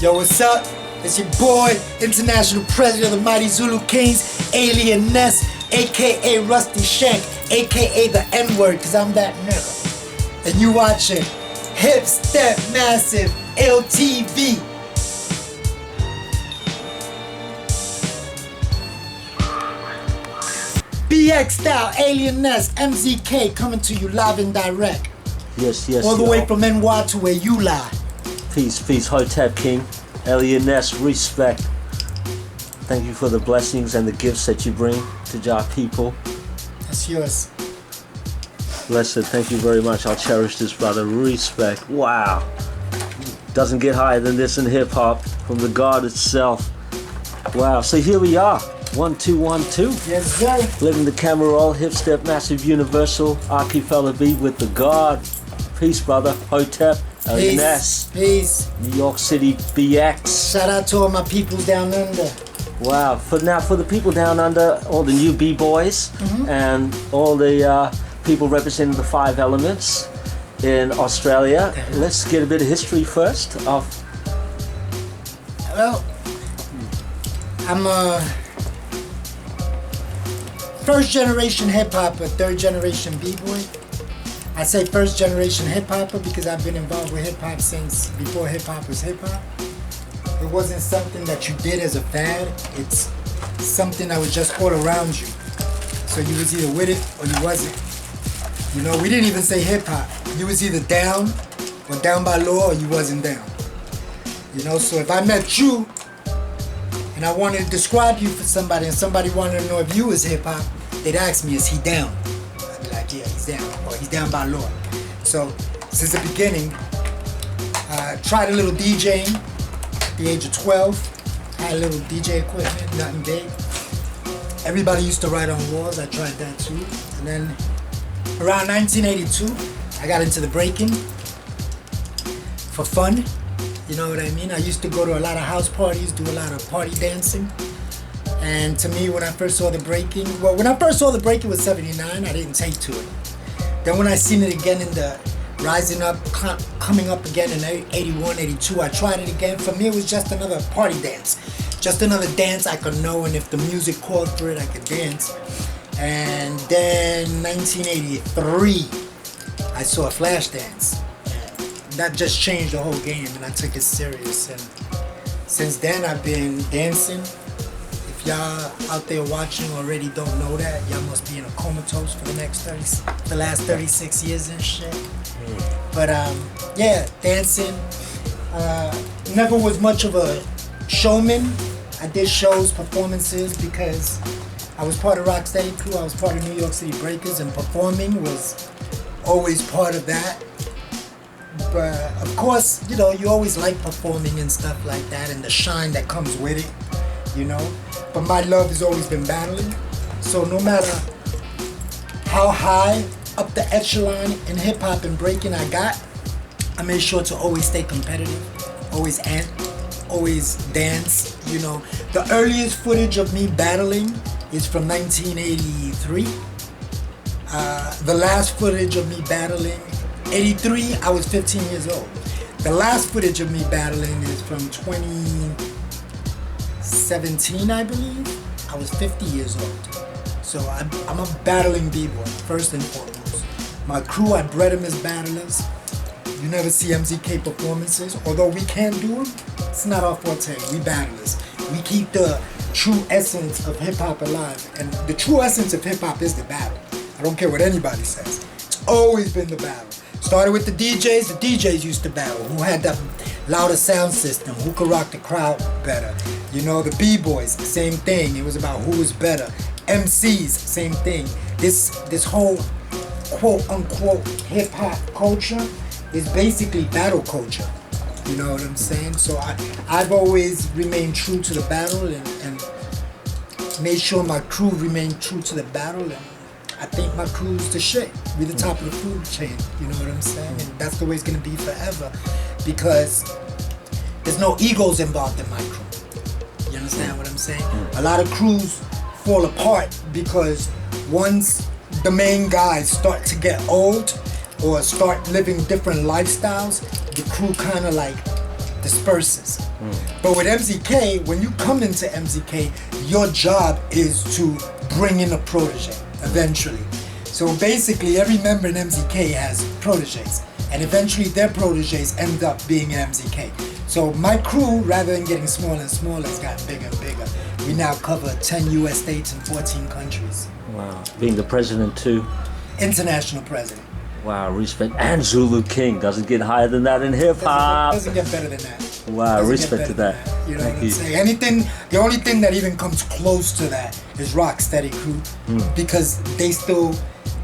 Yo, what's up? It's your boy, international president of the Mighty Zulu Kings, Alien Ness, aka Rusty Shank, aka the N-word, cause I'm that nigga. And you watching Hip Step Massive LTV. BX style, Alien Ness, MZK coming to you live and direct. Yes, all the way from NY to where you lie. Peace, Hotep King, Alien Ness, respect. Thank you for the blessings and the gifts that you bring to our people. That's yours. Blessed, thank you very much. I'll cherish this, brother. Respect. Wow. Doesn't get higher than this in hip hop from the God itself. Wow. So here we are. 1 2 1 2. Yes, sir. Living the camera roll, hip step, massive universal. Aki fella beat with the God. Peace, brother. Hotep. Ness. Peace. New York City BX. Shout out to all my people down under. Wow. For the people down under, all the new B-boys and all the people representing the 5 elements in Australia. Let's get a bit of history first. Well, I'm a first generation hip hopper, third generation B-boy. I say first generation hip hopper because I've been involved with hip hop since before hip hop was hip hop. It wasn't something that you did as a fad. It's something that was just all around you. So you was either with it or you wasn't. You know, we didn't even say hip hop. You was either down or down by law or you wasn't down. You know, so if I met you and I wanted to describe you for somebody and somebody wanted to know if you was hip hop, they'd ask me, is he down? I'd be like, yeah, he's down, or he's down by law. So since the beginning, I tried a little DJing at the age of 12. Had a little DJ equipment, nothing big. Everybody used to write on walls, I tried that too. And then around 1982, I got into the breaking for fun. You know what I mean? I used to go to a lot of house parties, do a lot of party dancing. And to me, when I first saw the breaking, when I first saw the breaking was 79, I didn't take to it. Then when I seen it again in the rising up, coming up again in 81, 82, I tried it again. For me, it was just another party dance. Just another dance I could know, and if the music called for it, I could dance. And then 1983, I saw a flash dance. That just changed the whole game, and I took it serious. And since then, I've been dancing. If y'all out there watching already don't know that, y'all must be in a comatose for the last 36 years and shit. But yeah, dancing. Never was much of a showman. I did shows, performances, because I was part of Rocksteady Crew. I was part of New York City Breakers, and performing was always part of that. But of course, you know, you always like performing and stuff like that, and the shine that comes with it, you know. But my love has always been battling. So no matter how high up the echelon in hip hop and breaking I got, I made sure to always stay competitive, always dance. You know, the earliest footage of me battling is from 1983. The last footage of me battling, 83, I was 15 years old. The last footage of me battling is from 2017, I believe. I was 50 years old. So I'm a battling b-boy, first and foremost. My crew, I bred them as battlers. You never see MZK performances. Although we can do them, it's not our forte. We battlers. We keep the true essence of hip-hop alive. And the true essence of hip-hop is the battle. I don't care what anybody says. It's always been the battle. Started with the DJs used to battle. Who had the louder sound system? Who could rock the crowd better? You know, the B-boys, same thing. It was about who was better. MCs, same thing. This whole quote-unquote hip-hop culture is basically battle culture. You know what I'm saying? So I've always remained true to the battle and made sure my crew remained true to the battle. And I think my crew's the shit. We're the top of the food chain. You know what I'm saying? And that's the way it's gonna be forever, because there's no egos involved in my crew. You understand what I'm saying? A lot of crews fall apart because once the main guys start to get old or start living different lifestyles, the crew kind of like disperses. But with MZK, when you come into MZK, your job is to bring in a protege eventually. So basically, every member in MZK has proteges, and eventually their proteges end up being in MZK. So my crew, rather than getting smaller and smaller, has gotten bigger and bigger. We now cover 10 U.S. states and 14 countries. Wow. Being the president too. International president. Wow, respect. And Zulu King. Doesn't get higher than that in hip hop. Doesn't get better than that. Wow, Doesn't respect get to better that. than You know Thank what I'm you. saying? The only thing that even comes close to that is Rocksteady Crew, because they still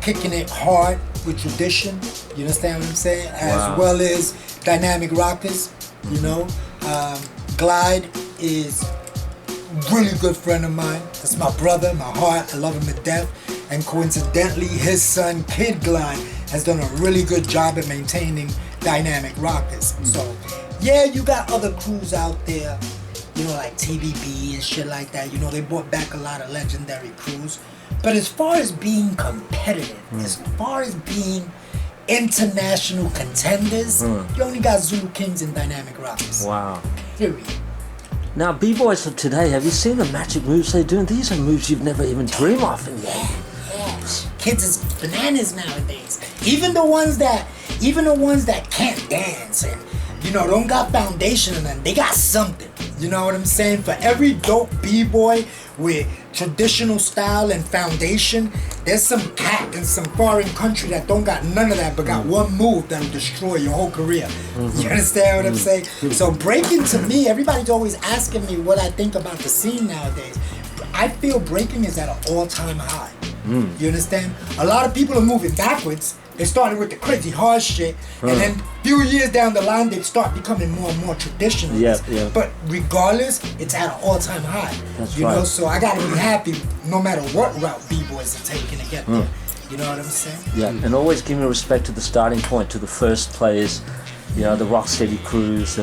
kicking it hard with tradition. You understand what I'm saying? As well as Dynamic Rockers. You know, Glide is really good friend of mine. That's my brother, my heart. I love him to death. And coincidentally, his son, Kid Glide, has done a really good job at maintaining Dynamic Rockers. So, yeah, you got other crews out there, you know, like TBB and shit like that. You know, they brought back a lot of legendary crews. But as far as being competitive, as far as being international contenders, you only got Zulu Kings and Dynamic Rockers. Wow. Period. Now, b-boys of today, have you seen the magic moves they're doing? These are moves you've never even dreamed of. Kids is bananas nowadays. Even the ones that can't dance and, you know, don't got foundation in them, they got something. You know what I'm saying? For every dope b-boy with traditional style and foundation, there's some cat in some foreign country that don't got none of that, but got one move that'll destroy your whole career. You understand what I'm saying? So breaking, to me, everybody's always asking me what I think about the scene nowadays. I feel breaking is at an all-time high. You understand? A lot of people are moving backwards. They started with the crazy hard shit, and then a few years down the line, they start becoming more and more traditional. Yeah. But regardless, it's at an all-time high. That's you right. know, so I gotta be happy no matter what route b-boys are taking to get there. You know what I'm saying? Yeah, and always giving respect to the starting point, to the first players, you know, the Rocksteady Crews,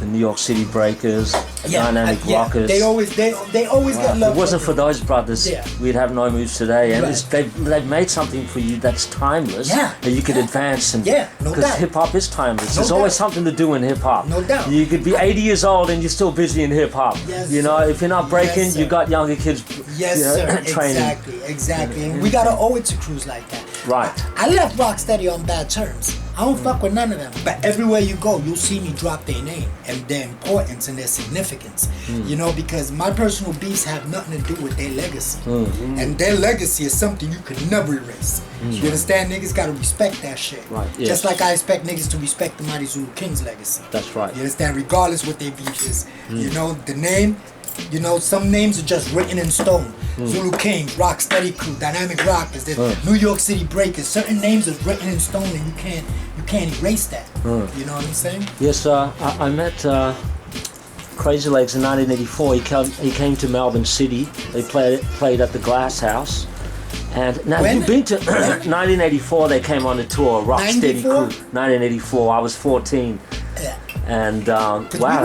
the New York City Breakers, the Dynamic Rockers. They always get If love. it wasn't for those brothers, we'd have no moves today. And Right. they've made something for you that's timeless, that you could advance. And no because doubt. hip hop is timeless. No There's always doubt. something to do in hip hop. No doubt. You could be 80 years old and you're still busy in hip hop. Yes, you know, sir. if you're not breaking, Yes, you sir. got younger kids. Yes, you know, sir. training. Exactly. And we gotta owe it to crews like that. Right. I left Rocksteady on bad terms. I don't fuck with none of them. But everywhere you go, you'll see me drop their name and their importance and their significance. You know, because my personal beefs have nothing to do with their legacy. And their legacy is something you can never erase. You understand? Niggas gotta respect that shit. Right, yes. Just like I expect niggas to respect the Mighty Zulu King's legacy. That's right. You understand? Regardless what their beef is. You know, the name, you know, some names are just written in stone. Zulu Kings, Rocksteady Crew, Dynamic Rockers, there's New York City Breakers. Certain names are written in stone and you can't erase that. You know what I'm saying? Yes, I met Crazy Legs in 1984. He came to Melbourne City. They played at the Glass House. And now When? you've been to 1984. They came on the tour, Rocksteady 94? Crew. 1984. I was 14. Yeah. And 'Cause wow,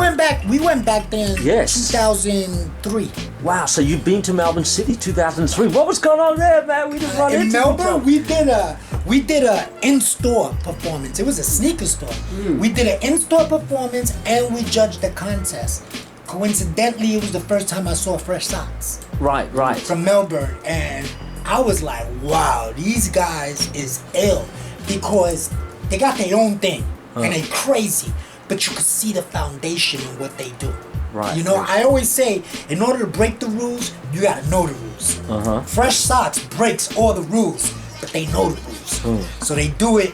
we went back there in Yes. 2003. wow. So you've been to Melbourne City 2003. What was going on there, man? We just run In into Melbourne, we did a in-store performance. It was a sneaker store. We did an in-store performance and we judged the contest. Coincidentally, it was the first time I saw Fresh Socks Right. from Melbourne, and I was like, wow, these guys is ill because they got their own thing and they crazy, but you could see the foundation in what they do. Right. You know, I always say, in order to break the rules, you gotta know the rules. Fresh Socks breaks all the rules, but they know the rules. So they do it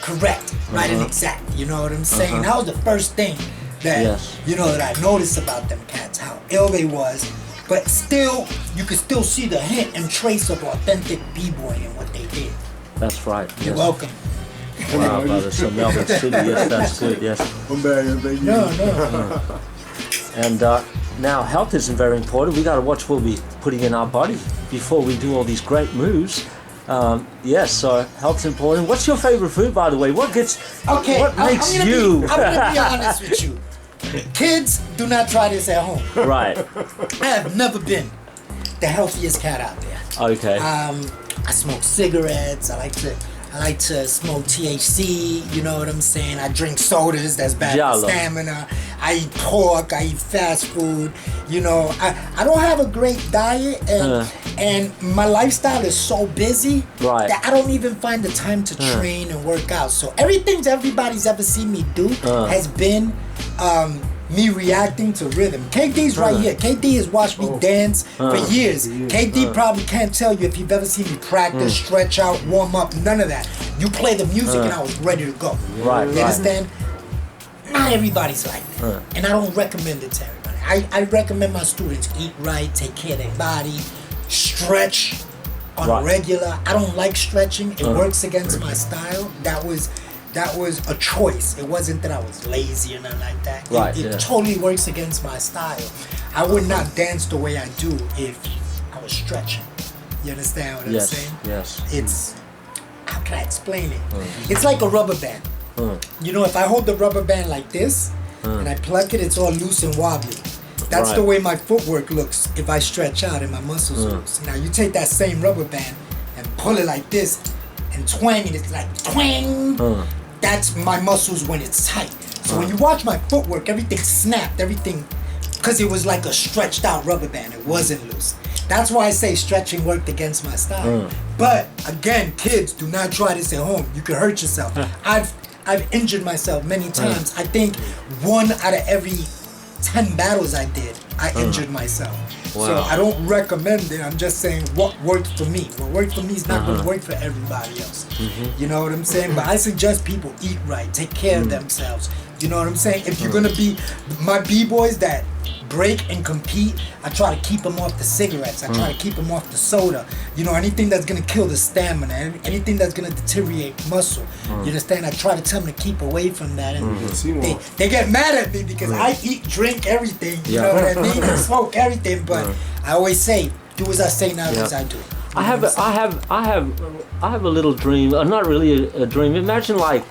correct, right and exact. You know what I'm saying? That was the first thing that, you know, that I noticed about them cats, how ill they was. But still, you could still see the hint and trace of authentic b-boy in what they did. That's right. You're Yes. welcome. Wow, brother. So Melbourne City. Yes, that's good. Yes. No. And now health isn't very important. We got to watch what we're putting in our body before we do all these great moves. Yes, so health's important. What's your favorite food, by the way? What Okay, What makes I'm you? gonna be honest with you. Kids, do not try this at home. Right. I have never been the healthiest cat out there. Okay. I smoke cigarettes. I like to I like to smoke THC, you know what I'm saying? I drink sodas, that's bad Jalo. for stamina. I eat pork, I eat fast food. You know, I don't have a great diet, and my lifestyle is so busy Right. that I don't even find the time to train and work out. So everything everybody's ever seen me do has been me reacting to rhythm. KD's right here. KD has watched me dance for years. KD probably can't tell you if you've ever seen me practice, stretch out, warm up, none of that. You play the music and I was ready to go. Right, You understand? Not everybody's like that. And I don't recommend it to everybody. I recommend my students eat right, take care of their body, stretch on a regular. I don't like stretching. It works against my style. That was a choice. It wasn't that I was lazy or nothing like that. It totally works against my style. I would not dance the way I do if I was stretching. You understand what I'm saying? Yes. It's, how can I explain it? It's like a rubber band. You know, if I hold the rubber band like this and I pluck it, it's all loose and wobbly. That's the way my footwork looks if I stretch out and my muscles loose. Now you take that same rubber band and pull it like this and twang it, it's like twang. That's my muscles when it's tight. So when you watch my footwork, everything snapped, everything, because it was like a stretched out rubber band. It wasn't loose. That's why I say stretching worked against my style. But again, kids, do not try this at home. You can hurt yourself. I've injured myself many times. I think 1 out of every 10 battles I did, I injured myself. So I don't recommend it. I'm just saying what worked for me. What worked for me is not going to work for everybody else. You know what I'm saying? But I suggest people eat right, take care of themselves. You know what I'm saying? If you're going to be my B-boys that break and compete, I try to keep them off the cigarettes. I try to keep them off the soda. You know, anything that's going to kill the stamina, anything that's going to deteriorate muscle. You understand? I try to tell them to keep away from that. And they get mad at me because I eat, drink everything. You know what I mean? And smoke everything. But I always say, do as I say, not as I do. I have a little dream. Not really a dream. Imagine like,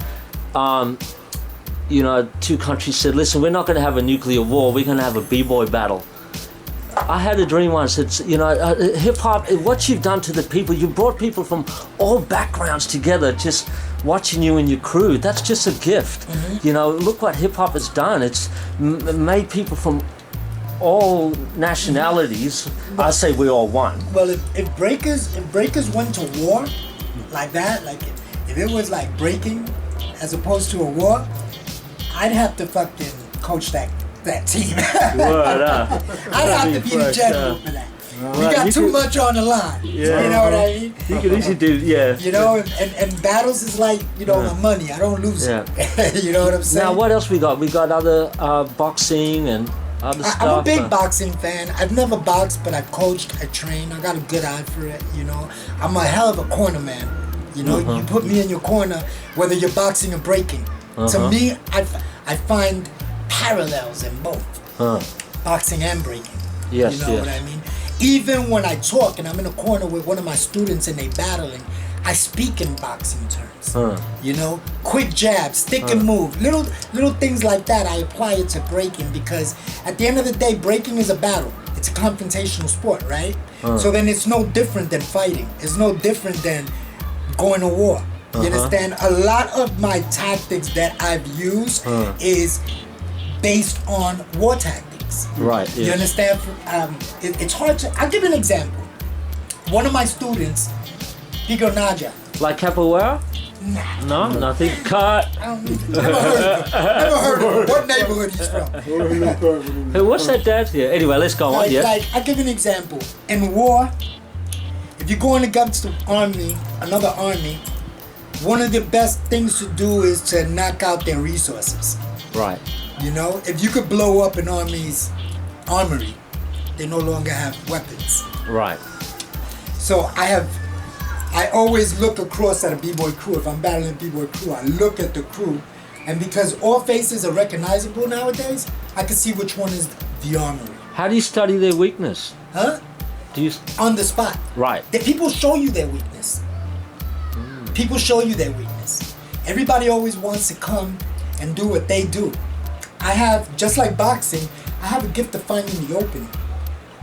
you know, 2 countries said, listen, we're not going to have a nuclear war, we're going to have a b-boy battle. I had a dream once, it's, you know, hip-hop, what you've done to the people, you brought people from all backgrounds together, just watching you and your crew, that's just a gift. You know, look what hip-hop has done. It's made people from all nationalities. I say we're all one. Well, if breakers went to war like that, like if it was like breaking as opposed to a war, I'd have to fucking coach that team. I'd have to be the general for that. We got too much on the line. You know what I mean? You could easily do, You know, and battles is like, you know, my money. I don't lose it. You know what I'm saying? Now, what else we got? We got other boxing and other stuff. I'm a big boxing fan. I've never boxed, but I've coached, I trained. I got a good eye for it, you know. I'm a hell of a corner man. You know, you put me in your corner, whether you're boxing or breaking. To me, I find parallels in both boxing and breaking. You know what I mean? Even when I talk and I'm in a corner with one of my students and they battling, I speak in boxing terms. You know, quick jab, stick and move, little things like that. I apply it to breaking because at the end of the day, breaking is a battle. It's a confrontational sport, right? So then it's no different than fighting. It's no different than going to war. You understand? A lot of my tactics that I've used is based on war tactics. Right. You understand? It's hard to. I'll give you an example. One of my students, Pico Naja. Like capoeira? Nah. No, nothing. Cut. Never heard of him. What neighborhood he's from? Hey, what's that dance here? Anyway, let's go on. Like, I'll give you an example. In war, if you're going against another army, one of the best things to do is to knock out their resources. Right. You know, if you could blow up an army's armory, they no longer have weapons. Right. So I always look across at a b-boy crew. If I'm battling a b-boy crew, I look at the crew, and because all faces are recognizable nowadays, I can see which one is the armory. How do you study their weakness? Huh? Do you? On the spot. Right. The people show you their weakness. People show you their weakness. Everybody always wants to come and do what they do. I have, just like boxing, I have a gift of finding the opening.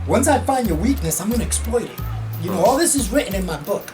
Once I find your weakness, I'm going to exploit it. You know, all this is written in my book.